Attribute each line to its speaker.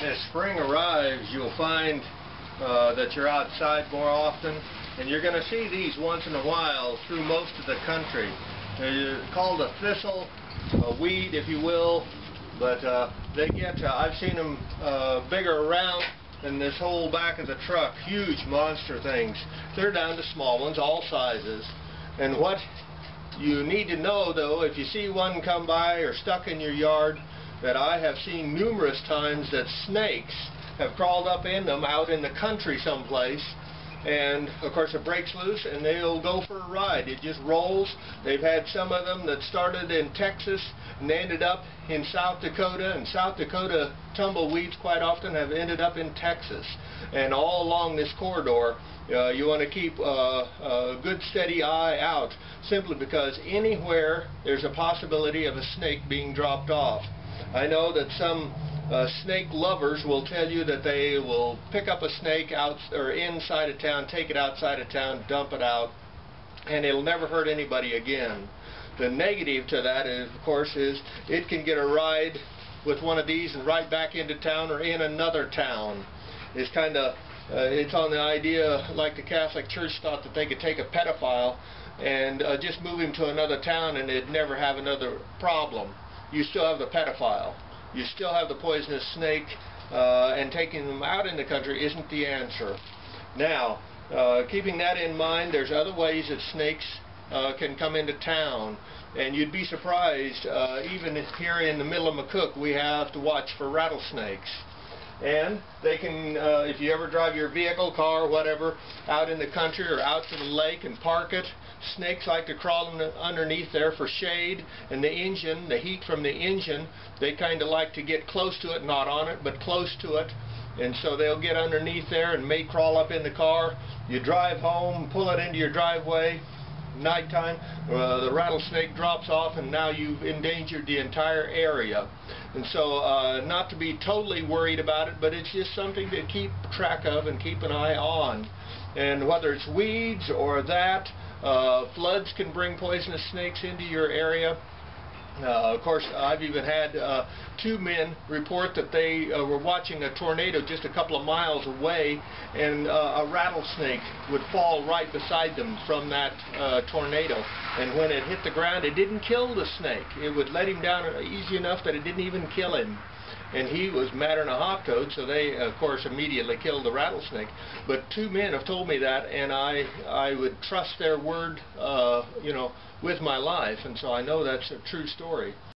Speaker 1: As spring arrives, you'll find that you're outside more often, and you're going to see these once in a while through most of the country. They're called a thistle, a weed if you will, but they get, I've seen them bigger around than this whole back of the truck, huge monster things. They're down to small ones, all sizes. And what you need to know though, if you see one come by or stuck in your yard, that I have seen numerous times that snakes have crawled up in them out in the country someplace, and of course it breaks loose and they'll go for a ride. It just rolls. They've had some of them that started in Texas and ended up in South Dakota, and South Dakota tumbleweeds quite often have ended up in Texas. And all along this corridor you want to keep a good steady eye out, simply because anywhere there's a possibility of a snake being dropped off. I know that some snake lovers will tell you that they will pick up a snake out or inside of town, take it outside of town, dump it out, and it'll never hurt anybody again. The negative to that, is, of course, is it can get a ride with one of these and right back into town or in another town. It's kind of it's on the idea, like the Catholic Church thought that they could take a pedophile and just move him to another town and they'd never have another problem. You still have the pedophile. You still have the poisonous snake, and taking them out in the country isn't the answer. Now, keeping that in mind, there's other ways that snakes can come into town, and you'd be surprised, even here in the middle of McCook, we have to watch for rattlesnakes. And they can, if you ever drive your vehicle, car, whatever, out in the country or out to the lake and park it, snakes like to crawl underneath there for shade, and the engine, the heat from the engine, they kind of like to get close to it, not on it, but close to it. And so they'll get underneath there and may crawl up in the car. You drive home, pull it into your driveway, nighttime, the rattlesnake drops off, and now you've endangered the entire area. And so not to be totally worried about it, but it's just something to keep track of and keep an eye on. And whether it's weeds or that, floods can bring poisonous snakes into your area. Of course, I've even had two men report that they were watching a tornado just a couple of miles away, and a rattlesnake would fall right beside them from that tornado. And when it hit the ground, it didn't kill the snake. It would let him down easy enough that it didn't even kill him. And he was madder than a hop toad, so they, of course, immediately killed the rattlesnake. But two men have told me that, and I would trust their word, you know, with my life, and so I know that's a true story.